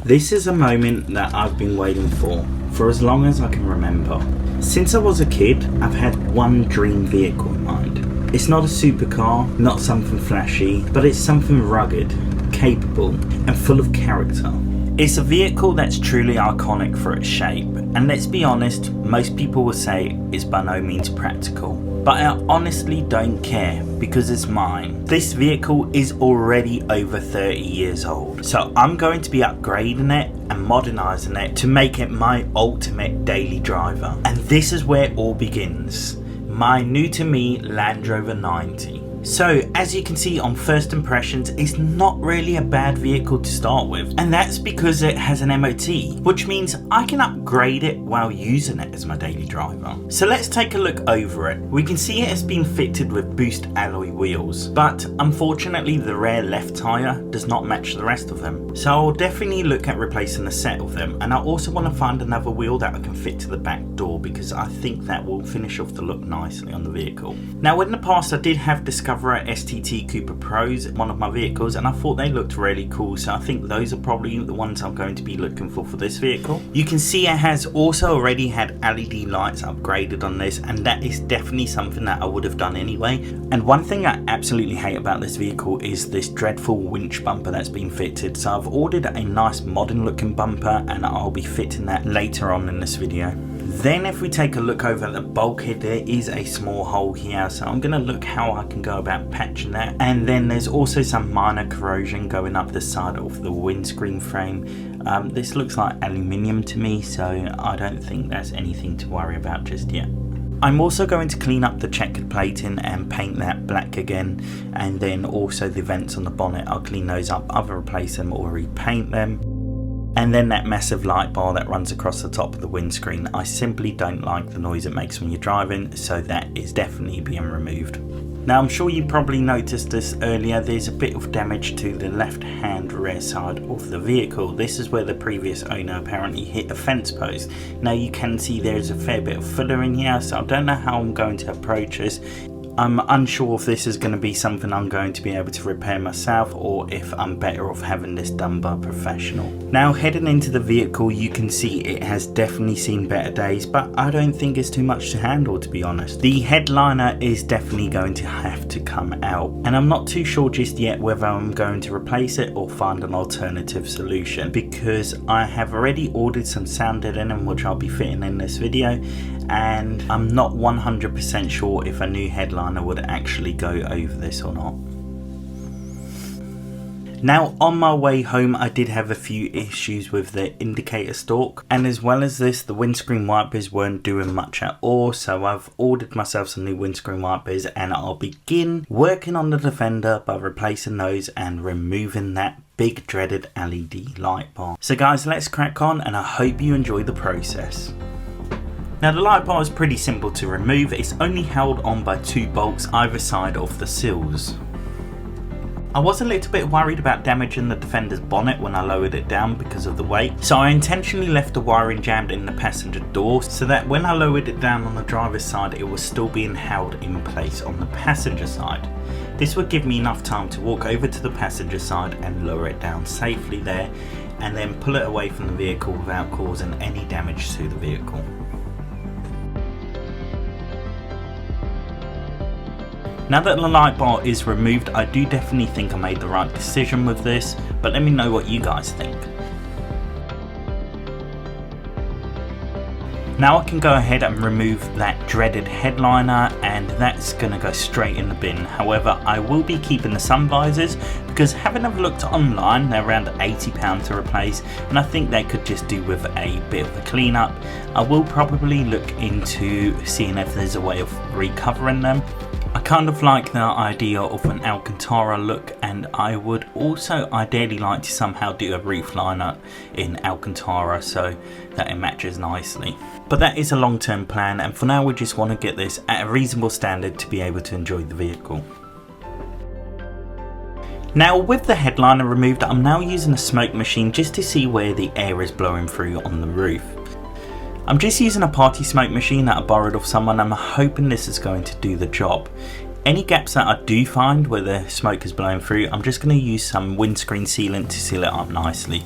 This is a moment that I've been waiting for as long as I can remember. Since I was a kid, I've had one dream vehicle in mind. It's not a supercar, not something flashy, but it's something rugged, capable, and full of character. It's a vehicle that's truly iconic for its shape, and let's be honest, most people will say it's by no means practical. But I honestly don't care because it's mine. This vehicle is already over 30 years old, so I'm going to be upgrading it and modernising it to make it my ultimate daily driver. And this is where it all begins. My new to me Land Rover 90. So as you can see on first impressions, it's not really a bad vehicle to start with, and that's because it has an MOT, which means I can upgrade it while using it as my daily driver. So let's take a look over it. We can see it has been fitted with Boost alloy wheels, but unfortunately the rear left tyre does not match the rest of them. So I'll definitely look at replacing a set of them, and I also want to find another wheel that I can fit to the back door because I think that will finish off the look nicely on the vehicle. Now in the past I did have Discoverer STT Cooper Pros, one of my vehicles, and I thought they looked really cool, so I think those are probably the ones I'm going to be looking for this vehicle. You can see it has also already had LED lights upgraded on this, and that is definitely something that I would have done anyway. And one thing I absolutely hate about this vehicle is this dreadful winch bumper that's been fitted, so I've ordered a nice modern looking bumper and I'll be fitting that later on in this video. Then if we take a look over at the bulkhead, there is a small hole here, so I'm going to look how I can go about patching that. And then there's also some minor corrosion going up the side of the windscreen frame. This looks like aluminium to me, so I don't think that's anything to worry about just yet. I'm also going to clean up the checkered plating and paint that black again, and then also the vents on the bonnet, I'll clean those up, either replace them or repaint them. And then that massive light bar that runs across the top of the windscreen, I simply don't like the noise it makes when you're driving, so that is definitely being removed. Now I'm sure you probably noticed this earlier, there's a bit of damage to the left hand rear side of the vehicle. This is where the previous owner apparently hit a fence post. Now you can see there's a fair bit of filler in here, so I don't know how I'm going to approach this. I'm unsure if this is going to be something I'm going to be able to repair myself, or if I'm better off having this done by a professional. Now heading into the vehicle, you can see it has definitely seen better days, but I don't think it's too much to handle, to be honest. The headliner is definitely going to have to come out, and I'm not too sure just yet whether I'm going to replace it or find an alternative solution, because I have already ordered some sanded linen which I'll be fitting in this video, and I'm not 100% sure if a new headliner would actually go over this or not. Now on my way home I did have a few issues with the indicator stalk, and as well as this the windscreen wipers weren't doing much at all, so I've ordered myself some new windscreen wipers and I'll begin working on the Defender by replacing those and removing that big dreaded LED light bar. So guys, let's crack on and I hope you enjoy the process. Now the light bar is pretty simple to remove, it's only held on by two bolts either side of the sills. I was a little bit worried about damaging the Defender's bonnet when I lowered it down because of the weight, so I intentionally left the wiring jammed in the passenger door so that when I lowered it down on the driver's side it was still being held in place on the passenger side. This would give me enough time to walk over to the passenger side and lower it down safely there, and then pull it away from the vehicle without causing any damage to the vehicle. Now that the light bar is removed, I do definitely think I made the right decision with this, but let me know what you guys think. Now I can go ahead and remove that dreaded headliner, and that's going to go straight in the bin. However, I will be keeping the sun visors because having a looked online, they're around £80 to replace, and I think they could just do with a bit of a clean up. I will probably look into seeing if there's a way of recovering them. I kind of like the idea of an Alcantara look, and I would also ideally like to somehow do a roof liner in Alcantara so that it matches nicely. But that is a long-term plan, and for now we just want to get this at a reasonable standard to be able to enjoy the vehicle. Now with the headliner removed, I'm now using a smoke machine just to see where the air is blowing through on the roof. I'm just using a party smoke machine that I borrowed off someone, and I'm hoping this is going to do the job. Any gaps that I do find where the smoke is blowing through, I'm just going to use some windscreen sealant to seal it up nicely.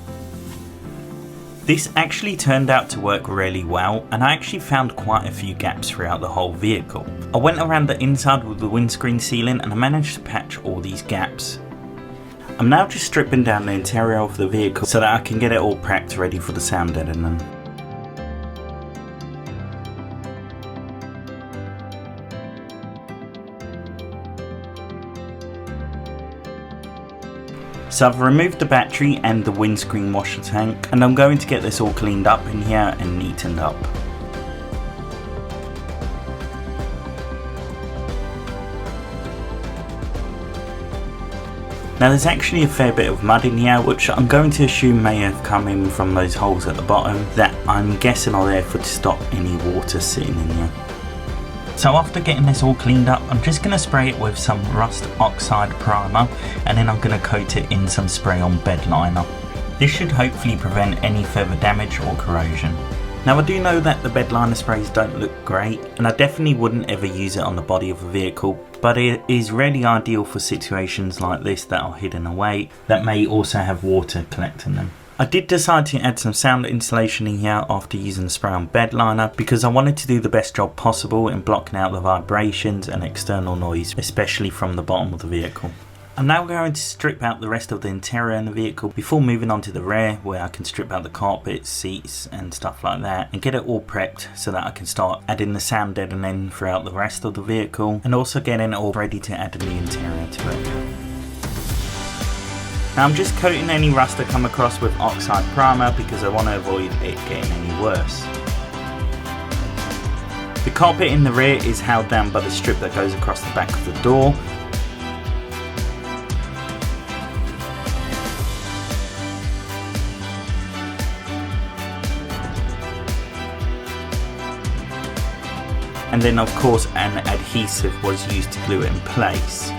This actually turned out to work really well, and I actually found quite a few gaps throughout the whole vehicle. I went around the inside with the windscreen sealing and I managed to patch all these gaps. I'm now just stripping down the interior of the vehicle so that I can get it all prepped ready for the sound deadening. So I've removed the battery and the windscreen washer tank, and I'm going to get this all cleaned up in here and neatened up. Now there's actually a fair bit of mud in here, which I'm going to assume may have come in from those holes at the bottom that I'm guessing are there to stop any water sitting in here. So after getting this all cleaned up, I'm just going to spray it with some rust oxide primer, and then I'm going to coat it in some spray on bed liner. This should hopefully prevent any further damage or corrosion. Now I do know that the bed liner sprays don't look great, and I definitely wouldn't ever use it on the body of a vehicle, but it is really ideal for situations like this that are hidden away that may also have water collecting them. I did decide to add some sound insulation in here after using the spray on bed liner because I wanted to do the best job possible in blocking out the vibrations and external noise, especially from the bottom of the vehicle. I'm now going to strip out the rest of the interior in the vehicle before moving on to the rear, where I can strip out the carpets, seats and stuff like that and get it all prepped so that I can start adding the sound deadening throughout the rest of the vehicle and also getting it all ready to add the interior to it. Now I'm just coating any rust I come across with oxide primer because I want to avoid it getting any worse. The carpet in the rear is held down by the strip that goes across the back of the door. And then of course an adhesive was used to glue it in place.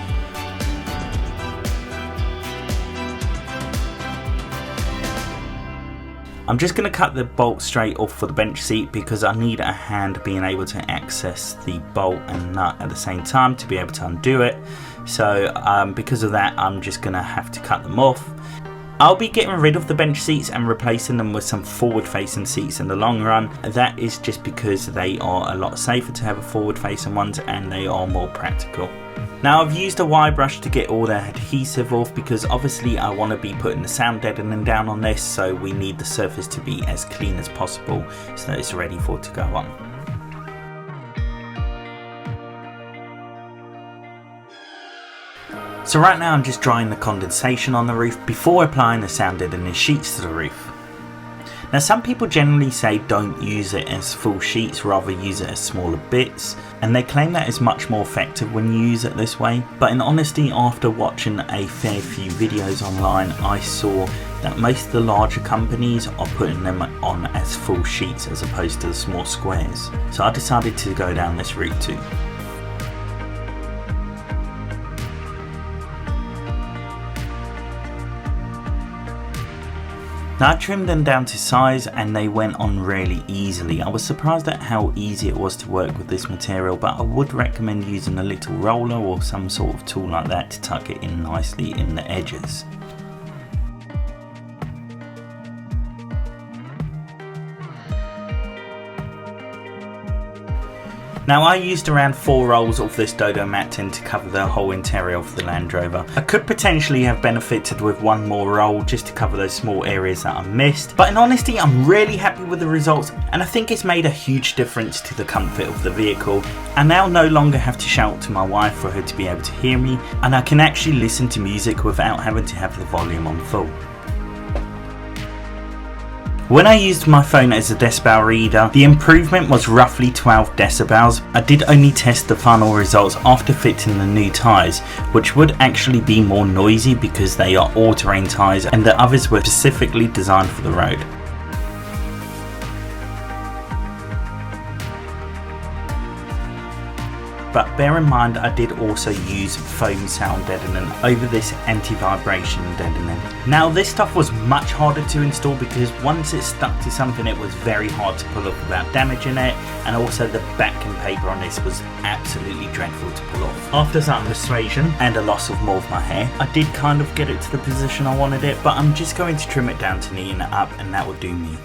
I'm just going to cut the bolt straight off for the bench seat because I need a hand being able to access the bolt and nut at the same time to be able to undo it. So because of that, I'm just going to have to cut them off. I'll be getting rid of the bench seats and replacing them with some forward facing seats in the long run. That is just because they are a lot safer to have a forward facing ones and they are more practical. Now I've used a wire brush to get all the adhesive off because obviously I want to be putting the sound deadening down on this, so we need the surface to be as clean as possible so that it's ready for it to go on. So right now I'm just drying the condensation on the roof before applying the sound deadening sheets to the roof. Now some people generally say don't use it as full sheets, rather use it as smaller bits, and they claim that is much more effective when you use it this way, but in honesty, after watching a fair few videos online, I saw that most of the larger companies are putting them on as full sheets as opposed to the small squares, so I decided to go down this route too. Now I trimmed them down to size and they went on really easily. I was surprised at how easy it was to work with this material, but I would recommend using a little roller or some sort of tool like that to tuck it in nicely in the edges. Now I used around 4 rolls of this Dodo matting to cover the whole interior of the Land Rover. I could potentially have benefited with 1 more roll just to cover those small areas that I missed, but in honesty I'm really happy with the results and I think it's made a huge difference to the comfort of the vehicle. I now no longer have to shout to my wife for her to be able to hear me, and I can actually listen to music without having to have the volume on full. When I used my phone as a decibel reader, the improvement was roughly 12 decibels. I did only test the final results after fitting the new tyres, which would actually be more noisy because they are all-terrain tyres and the others were specifically designed for the road. But bear in mind I did also use foam sound deadening over this anti-vibration deadening. Now this stuff was much harder to install because once it stuck to something it was very hard to pull off without damaging it, and also the backing paper on this was absolutely dreadful to pull off. After some persuasion and a loss of more of my hair, I did kind of get it to the position I wanted it, but I'm just going to trim it down to neaten it up and that will do me.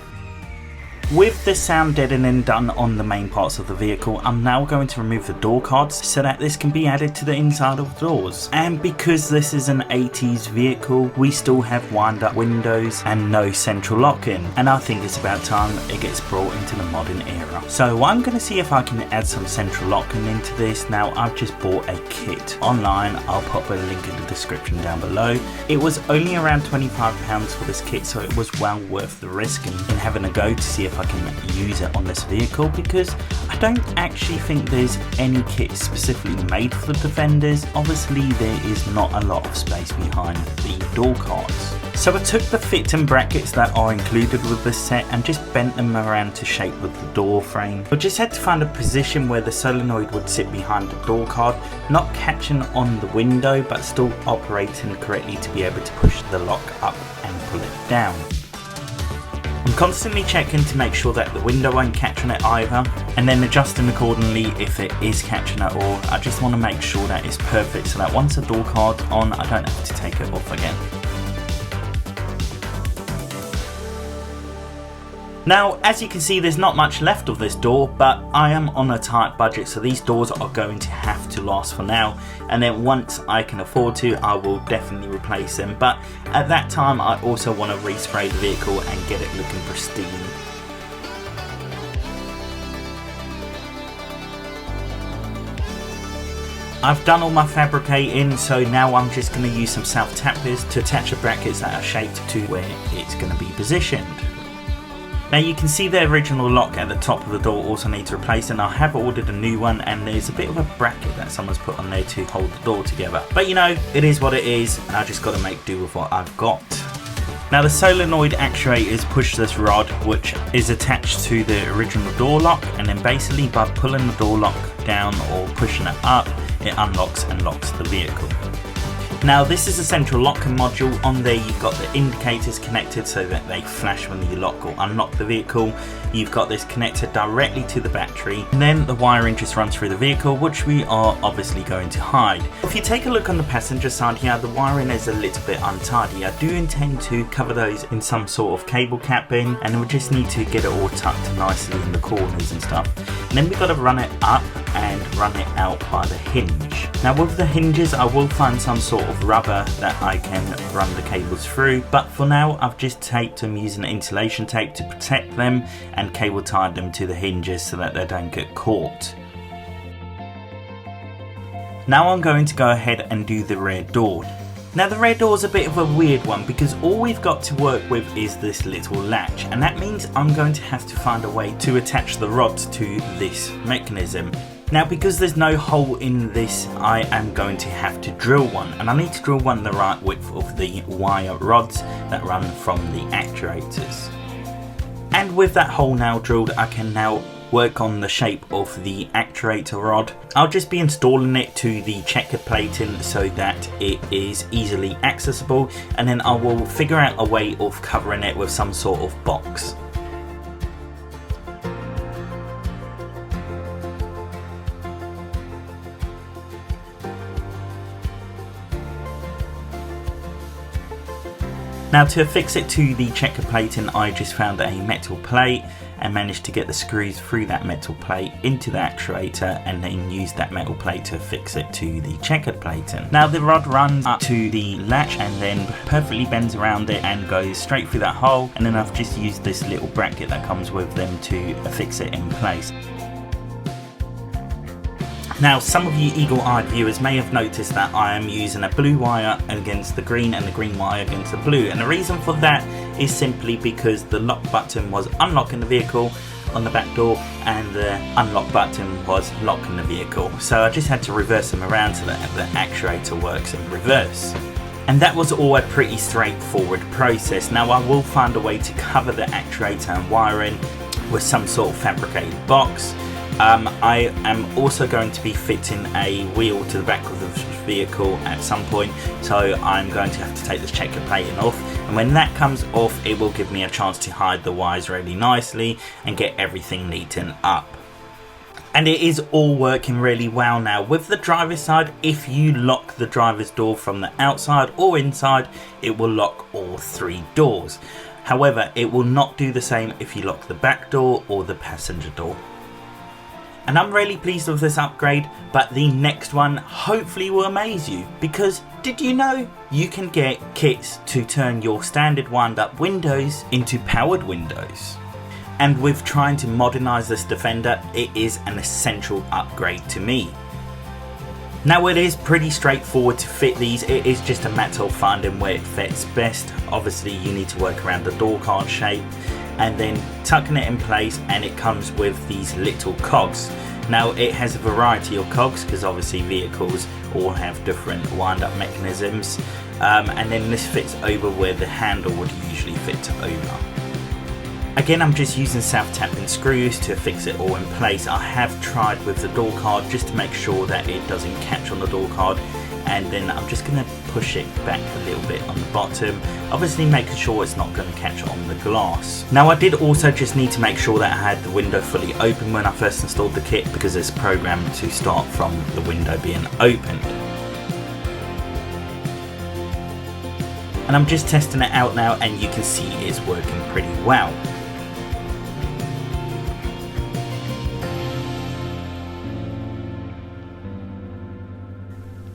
With the sound deadening done on the main parts of the vehicle, I'm now going to remove the door cards so that this can be added to the inside of the doors. And because this is an 80s vehicle, we still have wind up windows and no central lock-in. And I think it's about time it gets brought into the modern era. So I'm going to see if I can add some central lock-in into this. Now I've just bought a kit online. I'll pop a link in the description down below. It was only around £25 for this kit, so it was well worth the risk in having a go to see if I can use it on this vehicle, because I don't actually think there's any kit specifically made for the Defenders. Obviously there is not a lot of space behind the door cards. So I took the fit and brackets that are included with this set and just bent them around to shape with the door frame. I just had to find a position where the solenoid would sit behind the door card, not catching on the window but still operating correctly to be able to push the lock up and pull it down. I'm constantly checking to make sure that the window won't catch on it either, and then adjusting accordingly if it is catching at all. I just want to make sure that it's perfect so that once the door card's on, I don't have to take it off again. Now, as you can see, there's not much left of this door, but I am on a tight budget, so these doors are going to have to last for now, and then once I can afford to, I will definitely replace them. But at that time, I also want to respray the vehicle and get it looking pristine. I've done all my fabricating, so now I'm just going to use some self-tappers to attach the brackets that are shaped to where it's going to be positioned. Now you can see the original lock at the top of the door also needs replacing. I have ordered a new one, and there's a bit of a bracket that someone's put on there to hold the door together. But you know, it is what it is, and I just got to make do with what I've got. Now the solenoid actuators push this rod, which is attached to the original door lock, and then basically by pulling the door lock down or pushing it up, it unlocks and locks the vehicle. Now this is a central locking module. On there you've got the indicators connected so that they flash when you lock or unlock the vehicle. You've got this connected directly to the battery, and then the wiring just runs through the vehicle, which we are obviously going to hide. If you take a look on the passenger side here, the wiring is a little bit untidy. I do intend to cover those in some sort of cable capping, and we just need to get it all tucked nicely in the corners and stuff. And then we've got to run it up and run it out by the hinge. Now with the hinges, I will find some sort of rubber that I can run the cables through, but for now I've just taped them using insulation tape to protect them and cable tied them to the hinges so that they don't get caught. Now I'm going to go ahead and do the rear door. Now the rear door is a bit of a weird one because all we've got to work with is this little latch, and that means I'm going to have to find a way to attach the rods to this mechanism. Now because there's no hole in this, I am going to have to drill one, and I need to drill one the right width of the wire rods that run from the actuators. And with that hole now drilled, I can now work on the shape of the actuator rod. I'll just be installing it to the checkered plating so that it is easily accessible, and then I will figure out a way of covering it with some sort of box. Now to fix it to the checker plating, I just found a metal plate and managed to get the screws through that metal plate into the actuator, and then use that metal plate to fix it to the checkered plating. Now the rod runs up to the latch and then perfectly bends around it and goes straight through that hole, and then I've just used this little bracket that comes with them to fix it in place. Now some of you eagle-eyed viewers may have noticed that I am using a blue wire against the green and the green wire against the blue, and the reason for that is simply because the lock button was unlocking the vehicle on the back door and the unlock button was locking the vehicle, so I just had to reverse them around so that the actuator works in reverse. And that was all a pretty straightforward process. Now I will find a way to cover the actuator and wiring with some sort of fabricated box. I am also going to be fitting a wheel to the back of the vehicle at some point, so I'm going to have to take this checker plating off, and when that comes off it will give me a chance to hide the wires really nicely and get everything neatened up. And it is all working really well now. With the driver's side, if you lock the driver's door from the outside or inside, it will lock all three doors. However, it will not do the same if you lock the back door or the passenger door. And I'm really pleased with this upgrade, but the next one hopefully will amaze you, because did you know you can get kits to turn your standard wind up windows into powered windows? And with trying to modernise this Defender, it is an essential upgrade to me. Now, it is pretty straightforward to fit these, it is just a matter of finding where it fits best. Obviously you need to work around the door card shape and then tucking it in place, and it comes with these little cogs. Now, it has a variety of cogs because obviously vehicles all have different wind up mechanisms, and then this fits over where the handle would usually fit over. Again, I'm just using self-tapping screws to fix it all in place. I have tried with the door card just to make sure that it doesn't catch on the door card, and then I'm just going to push it back a little bit on the bottom, obviously making sure it's not going to catch on the glass. Now, I did also just need to make sure that I had the window fully open when I first installed the kit, because it's programmed to start from the window being opened. And I'm just testing it out now, and you can see it's working pretty well.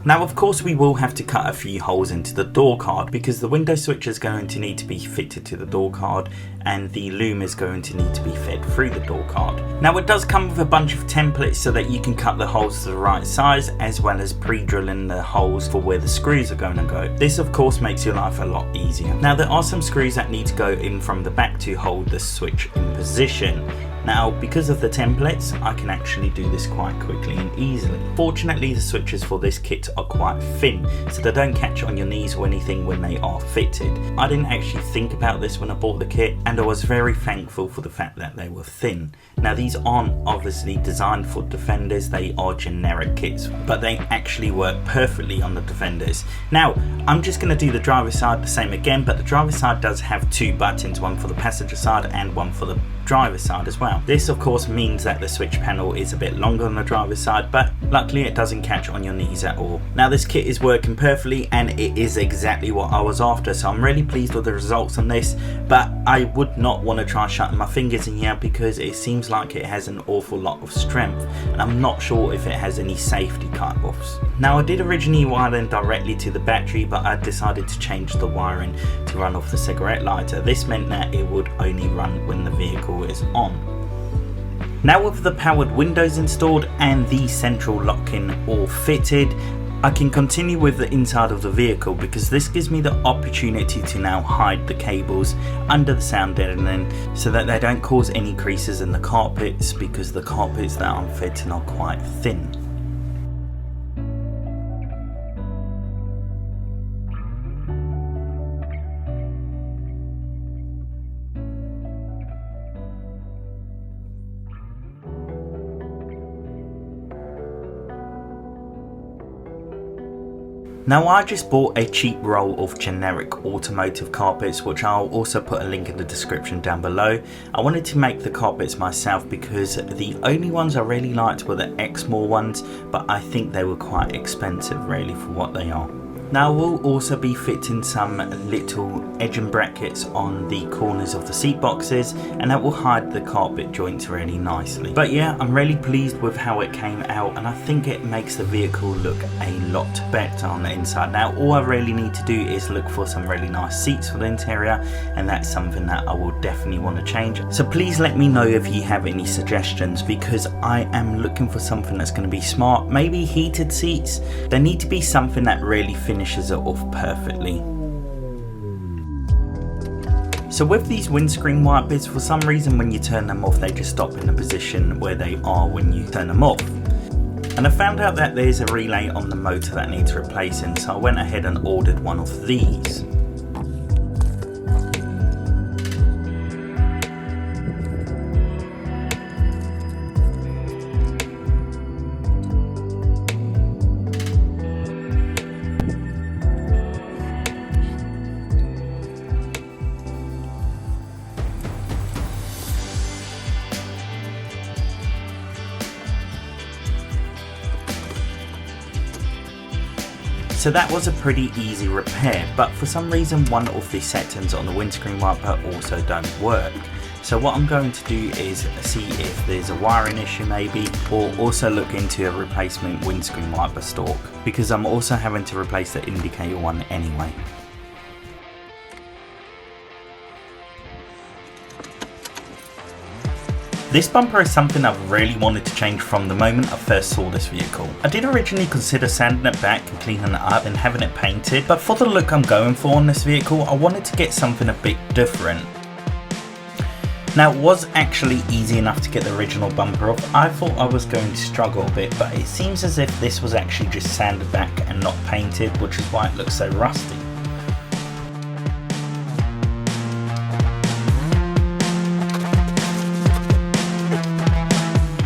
Now, of course, we will have to cut a few holes into the door card, because the window switch is going to need to be fitted to the door card, and the loom is going to need to be fed through the door card. Now, it does come with a bunch of templates so that you can cut the holes to the right size, as well as pre-drilling the holes for where the screws are going to go. This, of course, makes your life a lot easier. Now, there are some screws that need to go in from the back to hold the switch in position. Now, because of the templates, I can actually do this quite quickly and easily. Fortunately, the switches for this kit are quite thin, so they don't catch on your knees or anything when they are fitted. I didn't actually think about this when I bought the kit, and I was very thankful for the fact that they were thin. Now, these aren't obviously designed for Defenders, they are generic kits, but they actually work perfectly on the Defenders. Now, I'm just going to do the driver's side the same again, but the driver's side does have two buttons, one for the passenger side and one for the driver's side as well. This, of course, means that the switch panel is a bit longer on the driver's side, but luckily it doesn't catch on your knees at all. Now, this kit is working perfectly, and it is exactly what I was after, so I'm really pleased with the results on this, but I would not want to try shutting my fingers in here because it seems like it has an awful lot of strength, and I'm not sure if it has any safety cut-offs. Now, I did originally wire them directly to the battery, but I decided to change the wiring to run off the cigarette lighter. This meant that it would only run when the vehicle is on. Now, with the powered windows installed and the central lock-in all fitted, I can continue with the inside of the vehicle, because this gives me the opportunity to now hide the cables under the sound deadening so that they don't cause any creases in the carpets, because the carpets that I'm fitting are quite thin. Now, I just bought a cheap roll of generic automotive carpets, which I'll also put a link in the description down below. I wanted to make the carpets myself because the only ones I really liked were the Exmoor ones, but I think they were quite expensive really for what they are. Now, we'll also be fitting some little edging brackets on the corners of the seat boxes, and that will hide the carpet joints really nicely. But yeah, I'm really pleased with how it came out, and I think it makes the vehicle look a lot better on the inside. Now, all I really need to do is look for some really nice seats for the interior, and that's something that I will definitely want to change. So please let me know if you have any suggestions, because I am looking for something that's going to be smart. Maybe heated seats. They need to be something that really finishes it off perfectly. So with these windscreen wipers, for some reason when you turn them off, they just stop in the position where they are when you turn them off. And I found out that there's a relay on the motor that needs replacing, so I went ahead and ordered one of these. So that was a pretty easy repair, but for some reason one of the settings on the windscreen wiper also don't work. So what I'm going to do is see if there's a wiring issue maybe, or also look into a replacement windscreen wiper stalk, because I'm also having to replace the indicator one anyway. This bumper is something I've really wanted to change from the moment I first saw this vehicle. I did originally consider sanding it back and cleaning it up and having it painted, but for the look I'm going for on this vehicle, I wanted to get something a bit different. Now, it was actually easy enough to get the original bumper off. I thought I was going to struggle a bit, but it seems as if this was actually just sanded back and not painted, which is why it looks so rusty.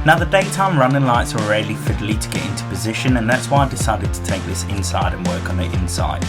Now, the daytime running lights are really fiddly to get into position, and that's why I decided to take this inside and work on the inside.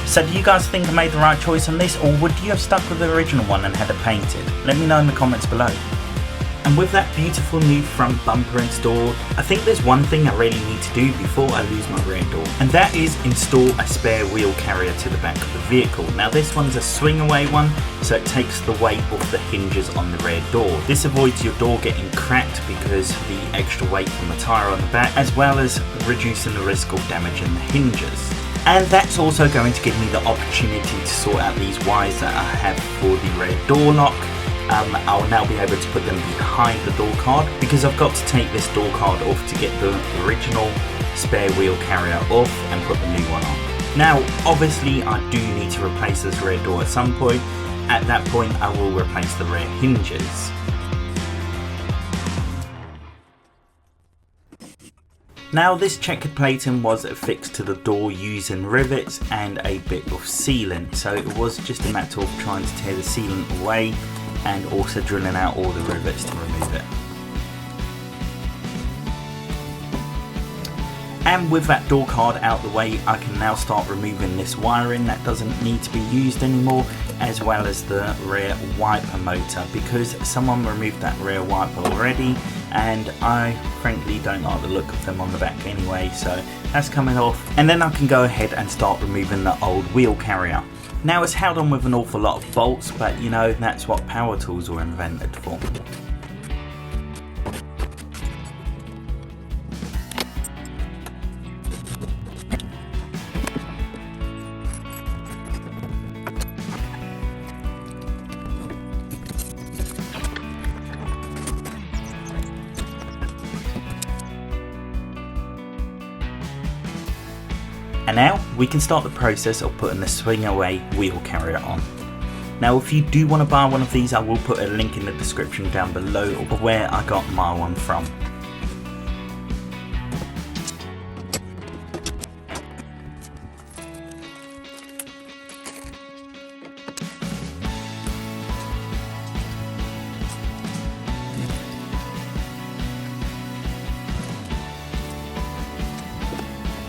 So do you guys think I made the right choice on this, or would you have stuck with the original one and had it painted? Let me know in the comments below. And with that beautiful new front bumper installed, I think there's one thing I really need to do before I lose my rear door, and that is install a spare wheel carrier to the back of the vehicle. Now this one's a swing away one, so it takes the weight off the hinges on the rear door. This avoids your door getting cracked because of the extra weight from the tyre on the back, as well as reducing the risk of damaging the hinges. And that's also going to give me the opportunity to sort out these wires that I have for the rear door lock. I'll now be able to put them behind the door card, because I've got to take this door card off to get the original spare wheel carrier off and put the new one on. Now obviously I do need to replace this rear door at some point. At that point I will replace the rear hinges. Now this checkered plating was affixed to the door using rivets and a bit of sealant, so it was just a matter of trying to tear the sealant away and also drilling out all the rivets to remove it. And with that door card out the way, I can now start removing this wiring that doesn't need to be used anymore, as well as the rear wiper motor, because someone removed that rear wiper already and I frankly don't like the look of them on the back anyway, so that's coming off. And then I can go ahead and start removing the old wheel carrier. Now it's held on with an awful lot of bolts, but you know, that's what power tools were invented for. And now we can start the process of putting the swing away wheel carrier on. Now if you do want to buy one of these, I will put a link in the description down below of where I got my one from.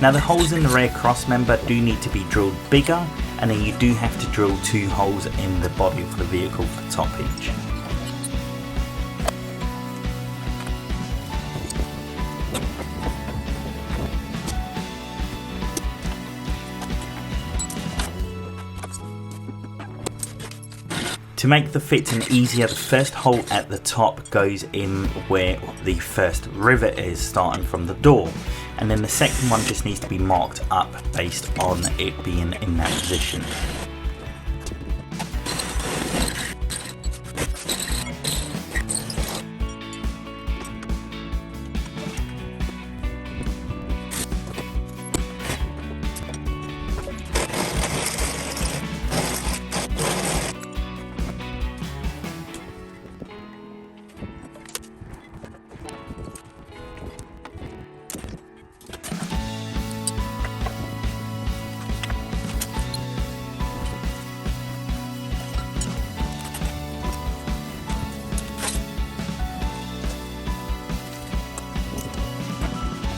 Now the holes in the rear cross member do need to be drilled bigger, and then you do have to drill 2 holes in the body of the vehicle for the top hinge. To make the fitting easier, the first hole at the top goes in where the first rivet is, starting from the door, and then the second one just needs to be marked up based on it being in that position.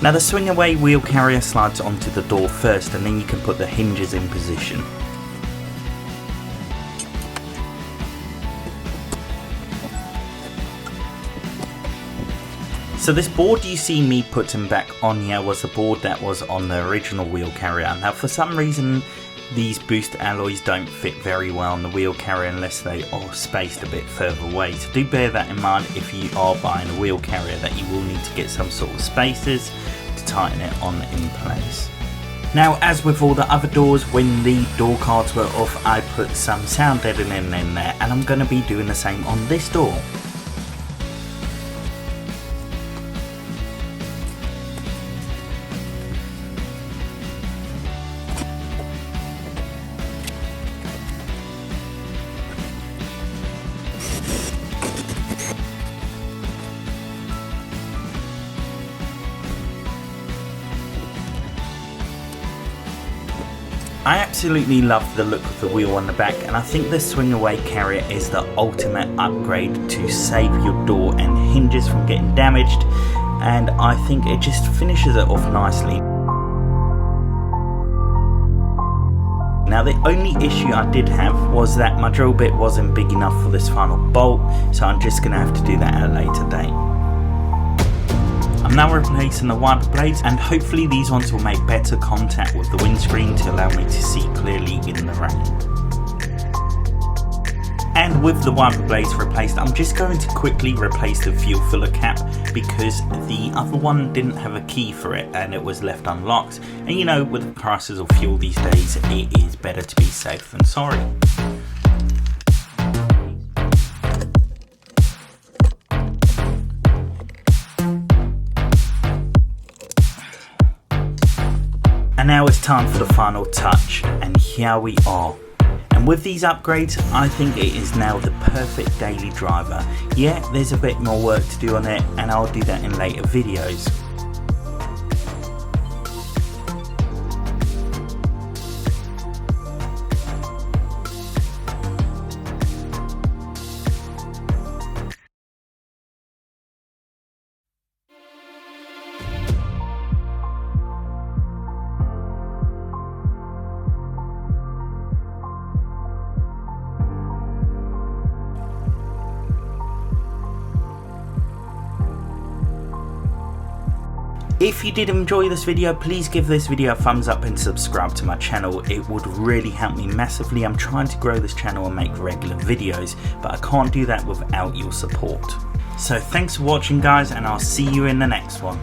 Now the swing away wheel carrier slides onto the door first, and then you can put the hinges in position. So this board you see me putting back on here was the board that was on the original wheel carrier. Now for some reason these boost alloys don't fit very well on the wheel carrier unless they are spaced a bit further away. So do bear that in mind if you are buying a wheel carrier, that you will need to get some sort of spacers to tighten it on in place. Now, as with all the other doors, when the door cards were off, I put some sound deadening in there, and I'm going to be doing the same on this door. I absolutely love the look of the wheel on the back, and I think the swing away carrier is the ultimate upgrade to save your door and hinges from getting damaged, and I think it just finishes it off nicely. Now the only issue I did have was that my drill bit wasn't big enough for this final bolt, so I'm just going to have to do that at a later date. I'm now replacing the wiper blades, and hopefully these ones will make better contact with the windscreen to allow me to see clearly in the rain. And with the wiper blades replaced, I'm just going to quickly replace the fuel filler cap because the other one didn't have a key for it and it was left unlocked. And you know, with the prices of fuel these days, it is better to be safe than sorry. And now it's time for the final touch, and here we are. And with these upgrades, I think it is now the perfect daily driver. Yeah, there's a bit more work to do on it, and I'll do that in later videos. If you did enjoy this video, please give this video a thumbs up and subscribe to my channel. It would really help me massively. I'm trying to grow this channel and make regular videos, but I can't do that without your support. So thanks for watching guys, and I'll see you in the next one.